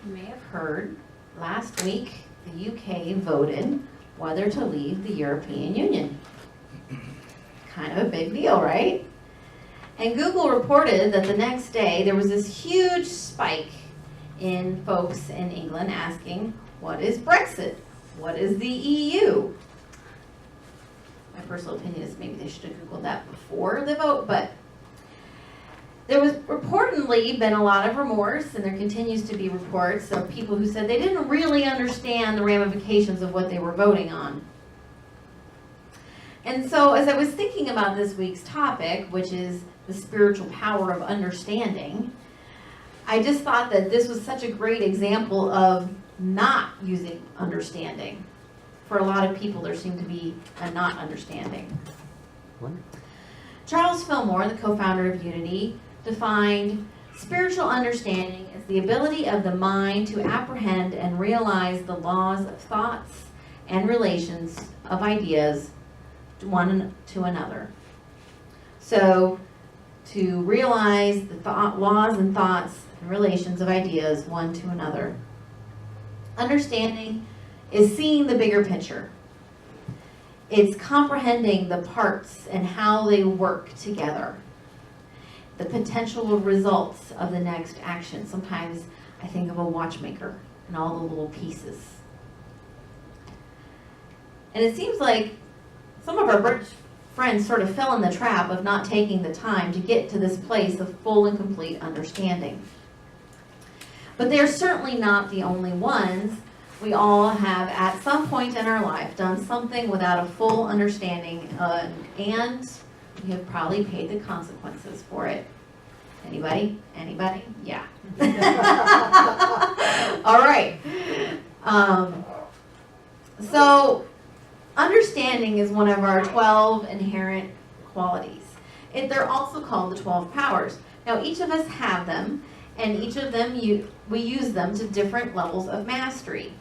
You may have heard last week the UK voted whether to leave the European Union. Kind of a big deal, right? And Google reported that the next day there was this huge spike in folks in England asking, what is Brexit? What is the EU? My personal opinion is maybe they should have Googled that before the vote, but there was reportedly been a lot of remorse, and there continues to be reports of people who said they didn't really understand the ramifications of what they were voting on. And so as I was thinking about this week's topic, which is the spiritual power of understanding, I just thought that this was such a great example of not using understanding. For a lot of people, there seemed to be a not understanding. Charles Fillmore, the co-founder of Unity, defined spiritual understanding as the ability of the mind to apprehend and realize the laws of thoughts and relations of ideas one to another. So, to realize the laws and thoughts and relations of ideas one to another. Understanding is seeing the bigger picture. It's comprehending the parts and how they work together. The potential results of the next action. Sometimes I think of a watchmaker and all the little pieces. And it seems like some of our British friends sort of fell in the trap of not taking the time to get to this place of full and complete understanding. But they're certainly not the only ones. We all have, at some point in our life, done something without a full understanding, and we have probably paid the consequences for it. Anybody? Anybody? Yeah. All right. So, understanding is one of our 12 inherent qualities. They're also called the 12 powers. Now, each of us have them, and each of them, we use them to different levels of mastery.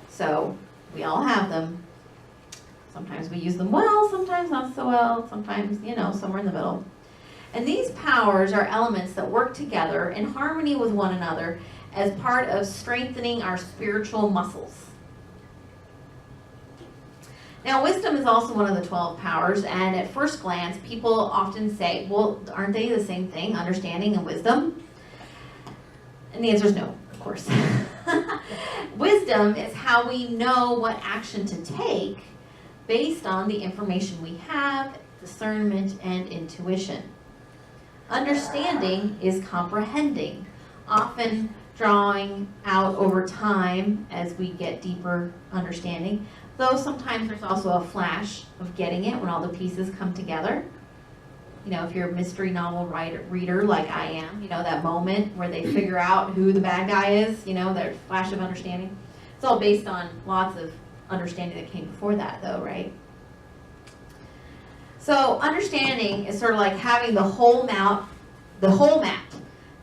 So, we all have them. Sometimes we use them well, sometimes not so well, sometimes, somewhere in the middle. And these powers are elements that work together in harmony with one another as part of strengthening our spiritual muscles. Now, wisdom is also one of the 12 powers, and at first glance, people often say, well, aren't they the same thing, understanding and wisdom? And the answer is no, of course. Wisdom is how we know what action to take based on the information we have, discernment, and intuition. Understanding is comprehending, often drawing out over time as we get deeper understanding, though sometimes there's also a flash of getting it when all the pieces come together. If you're a mystery novel reader like I am, that moment where they figure out who the bad guy is, that flash of understanding. It's all based on lots of understanding that came before that, though, right? So understanding is sort of like having the whole map,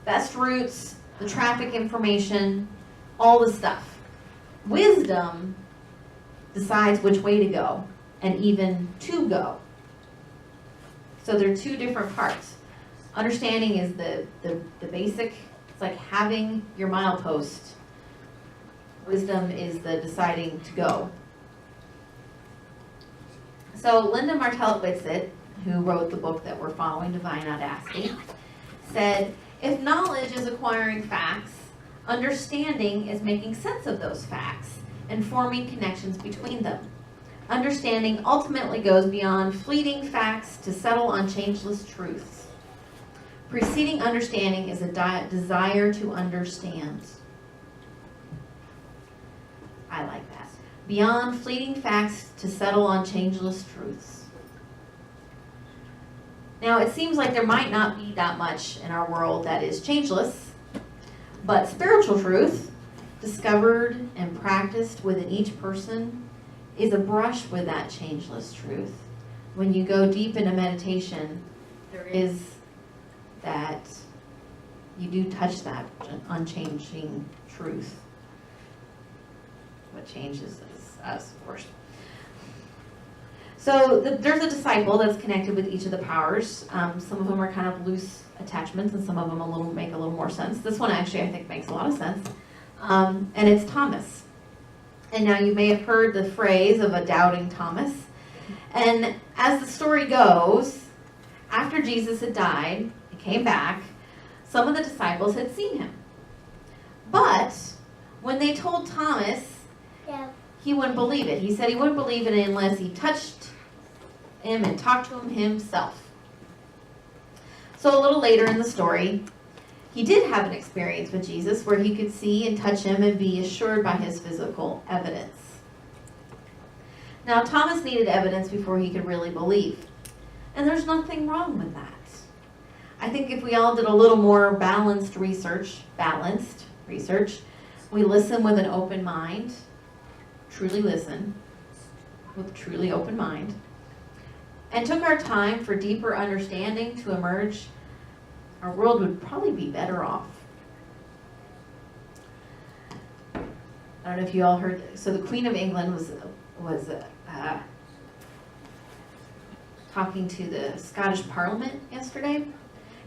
best routes, the traffic information, all the stuff. Wisdom decides which way to go and even to go. So there are two different parts. Understanding is the basic, it's like having your milepost. Wisdom is the deciding to go. So Linda Martell-Whitsitt, who wrote the book that we're following, Divine Audacity, said, if knowledge is acquiring facts, understanding is making sense of those facts and forming connections between them. Understanding ultimately goes beyond fleeting facts to settle on changeless truths. Preceding understanding is a desire to understand. I like that. Beyond fleeting facts to settle on changeless truths. Now, it seems like there might not be that much in our world that is changeless, but spiritual truth, discovered and practiced within each person, is a brush with that changeless truth. When you go deep into meditation, there is that, you do touch that unchanging truth. What changes is us, of course. So there's a disciple that's connected with each of the powers. Some of them are kind of loose attachments, and some of them make a little more sense. This one actually I think makes a lot of sense. And it's Thomas. And now you may have heard the phrase of a doubting Thomas. And as the story goes, after Jesus had died and came back, some of the disciples had seen him. But when they told Thomas, he wouldn't believe it. He said he wouldn't believe it unless he touched him and talked to him himself. So a little later in the story, he did have an experience with Jesus where he could see and touch him and be assured by his physical evidence. Now, Thomas needed evidence before he could really believe. And there's nothing wrong with that. I think if we all did a little more balanced research, we listen with an open mind, truly listen with a truly open mind, and took our time for deeper understanding to emerge, our world would probably be better off. I don't know if you all heard, so the Queen of England was talking to the Scottish Parliament yesterday,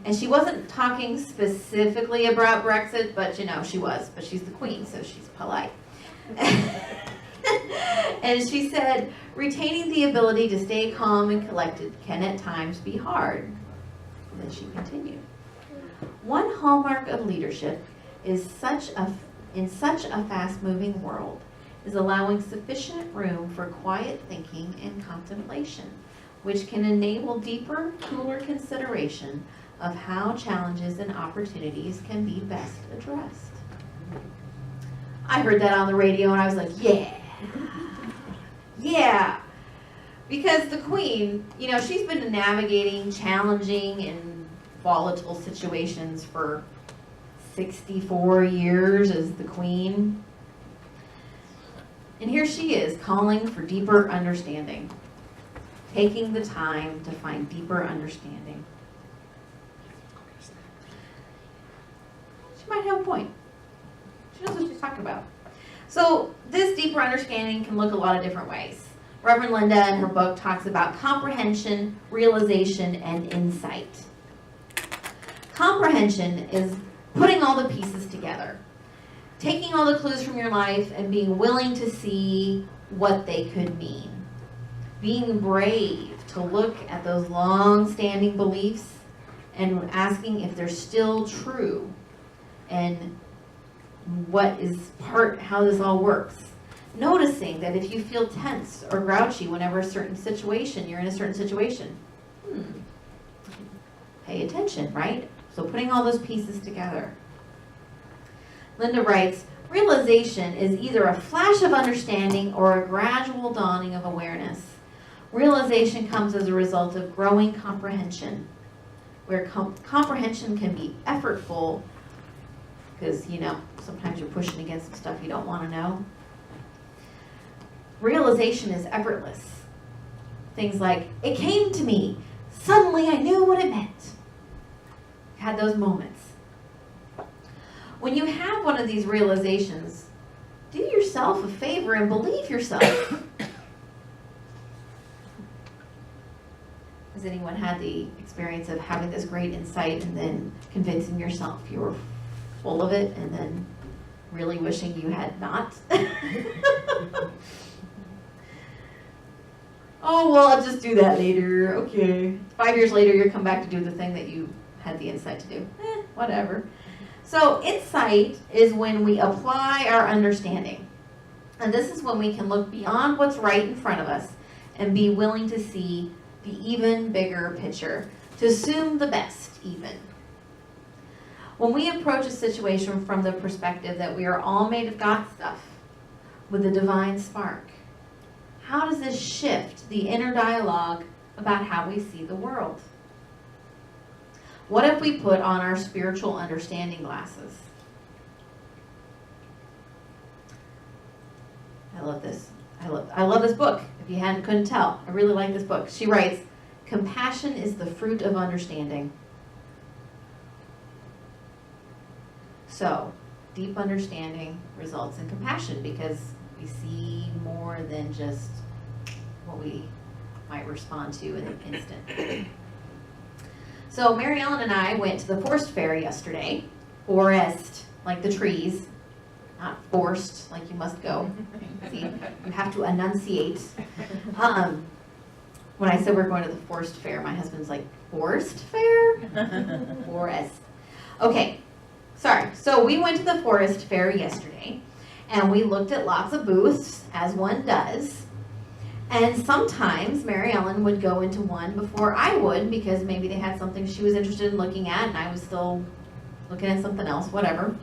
and she wasn't talking specifically about Brexit, but she was, but she's the Queen, so she's polite. And she said, retaining the ability to stay calm and collected can at times be hard. And then she continued. One hallmark of leadership is in such a fast-moving world is allowing sufficient room for quiet thinking and contemplation, which can enable deeper, cooler consideration of how challenges and opportunities can be best addressed. I heard that on the radio and I was like, yeah. Because the Queen, she's been navigating challenging and volatile situations for 64 years as the Queen. And here she is calling for deeper understanding, taking the time to find deeper understanding. She might have a point. She knows what she's talking about. So this deeper understanding can look a lot of different ways. Reverend Linda in her book talks about comprehension, realization, and insight. Comprehension is putting all the pieces together, taking all the clues from your life and being willing to see what they could mean. Being brave to look at those long-standing beliefs and asking if they're still true and how this all works. Noticing that if you feel tense or grouchy whenever you're in a certain situation, pay attention, right? So putting all those pieces together. Linda writes, realization is either a flash of understanding or a gradual dawning of awareness. Realization comes as a result of growing comprehension, where comprehension can be effortful because, sometimes you're pushing against some stuff you don't want to know. Realization is effortless. Things like, it came to me. Suddenly I knew what it meant. Had those moments. When you have one of these realizations, do yourself a favor and believe yourself. Has anyone had the experience of having this great insight and then convincing yourself you were full of it and then really wishing you had not? Oh, well, I'll just do that later. Okay. 5 years later, you'll come back to do the thing that you had the insight to do. Whatever. So insight is when we apply our understanding. And this is when we can look beyond what's right in front of us and be willing to see the even bigger picture, to assume the best even. When we approach a situation from the perspective that we are all made of God stuff with a divine spark, how does this shift the inner dialogue about how we see the world? What if we put on our spiritual understanding glasses? I love this. I love this book. If you couldn't tell, I really like this book. She writes, compassion is the fruit of understanding. So, deep understanding results in compassion because we see more than just what we might respond to in an instant. So Mary Ellen and I went to the forest fair yesterday. Forest, like the trees, not forced, like you must go. See, you have to enunciate. When I said we're going to the forest fair, my husband's like, forest fair? Forest. Okay, sorry. So we went to the forest fair yesterday, and we looked at lots of booths, as one does. And sometimes Mary Ellen would go into one before I would, because maybe they had something she was interested in looking at, and I was still looking at something else, whatever.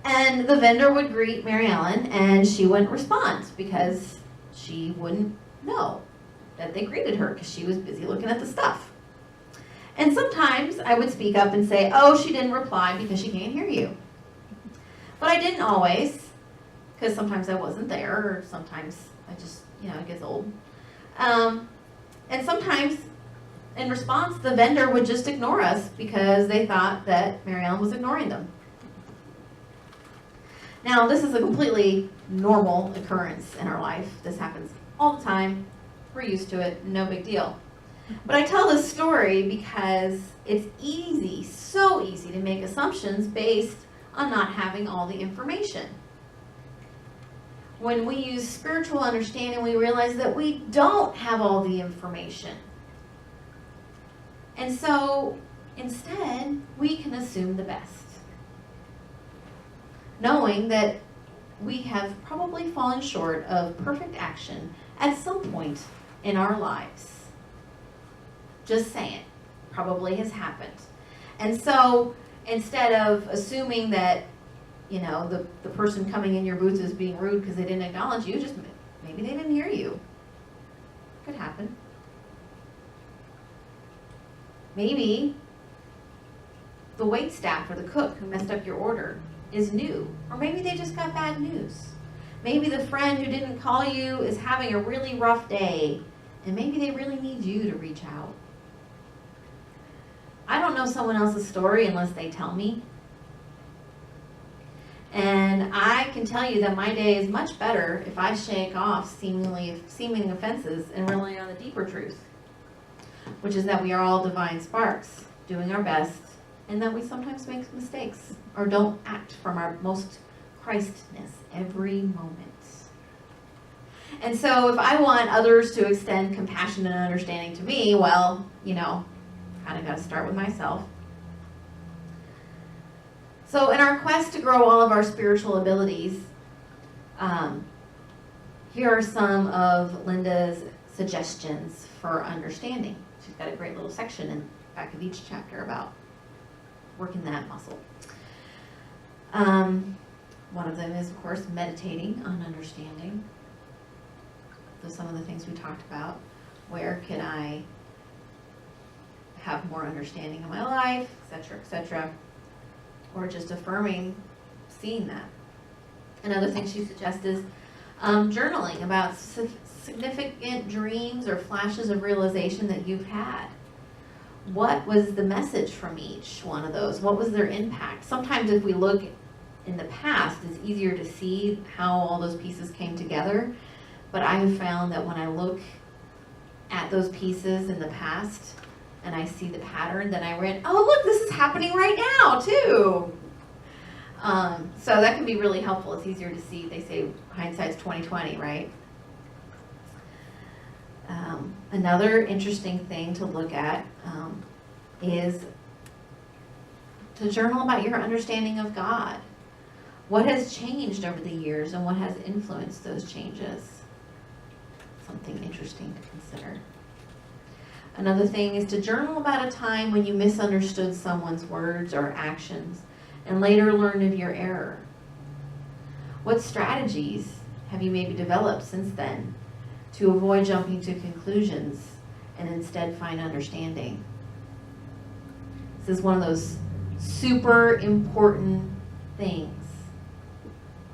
And the vendor would greet Mary Ellen, and she wouldn't respond because she wouldn't know that they greeted her because she was busy looking at the stuff. And sometimes I would speak up and say, oh, she didn't reply because she can't hear you. But I didn't always, because sometimes I wasn't there, or sometimes I just, it gets old. And sometimes in response, the vendor would just ignore us because they thought that Mary Ellen was ignoring them. Now, this is a completely normal occurrence in our life. This happens all the time. We're used to it, no big deal. But I tell this story because it's easy, so easy to make assumptions based on not having all the information. When we use spiritual understanding, we realize that we don't have all the information. And so, instead, we can assume the best, knowing that we have probably fallen short of perfect action at some point in our lives. Just saying, probably has happened. And so, instead of assuming that, the person coming in your booth is being rude because they didn't acknowledge you, just maybe they didn't hear you. Could happen. Maybe the waitstaff or the cook who messed up your order is new, or maybe they just got bad news. Maybe the friend who didn't call you is having a really rough day, and maybe they really need you to reach out. I don't know someone else's story unless they tell me. And I can tell you that my day is much better if I shake off seeming offenses and rely on the deeper truth, which is that we are all divine sparks, doing our best, and that we sometimes make mistakes or don't act from our most Christness every moment. And so if I want others to extend compassion and understanding to me, well, kind of got to start with myself. So in our quest to grow all of our spiritual abilities, here are some of Linda's suggestions for understanding. She's got a great little section in the back of each chapter about working that muscle. One of them is, of course, meditating on understanding. So some of the things we talked about. Where can I have more understanding of my life, etc., etc., or just affirming, seeing that. Another thing she suggests is journaling about significant dreams or flashes of realization that you've had. What was the message from each one of those? What was their impact? Sometimes if we look in the past, it's easier to see how all those pieces came together. But I have found that when I look at those pieces in the past, and I see the pattern, then I read, oh, look, this is happening right now, too. So that can be really helpful. It's easier to see. They say hindsight's 20/20, right? Another interesting thing to look at is to journal about your understanding of God. What has changed over the years and what has influenced those changes? Something interesting to consider. Another thing is to journal about a time when you misunderstood someone's words or actions and later learned of your error. What strategies have you maybe developed since then to avoid jumping to conclusions and instead find understanding? This is one of those super important things.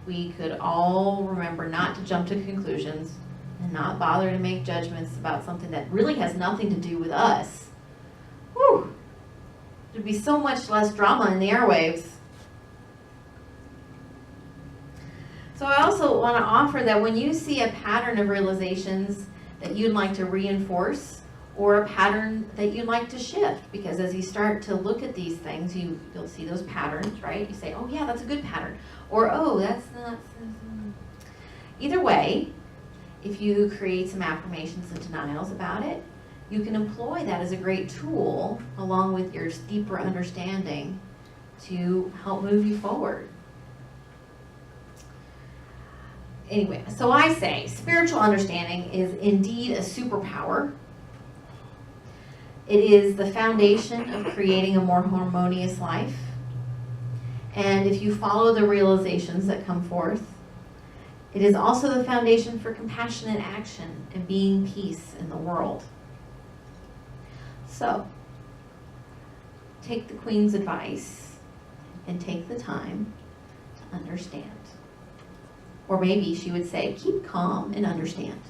We could all remember not to jump to conclusions and not bother to make judgments about something that really has nothing to do with us. Whew! There'd be so much less drama in the airwaves. So I also want to offer that when you see a pattern of realizations that you'd like to reinforce, or a pattern that you'd like to shift, because as you start to look at these things, you'll see those patterns, right? You say, oh yeah, that's a good pattern, or oh, that's not. Either way, if you create some affirmations and denials about it, you can employ that as a great tool along with your deeper understanding to help move you forward. Anyway, so I say spiritual understanding is indeed a superpower. It is the foundation of creating a more harmonious life. And if you follow the realizations that come forth, it is also the foundation for compassionate action and being peace in the world. So, take the Queen's advice and take the time to understand. Or maybe she would say, keep calm and understand.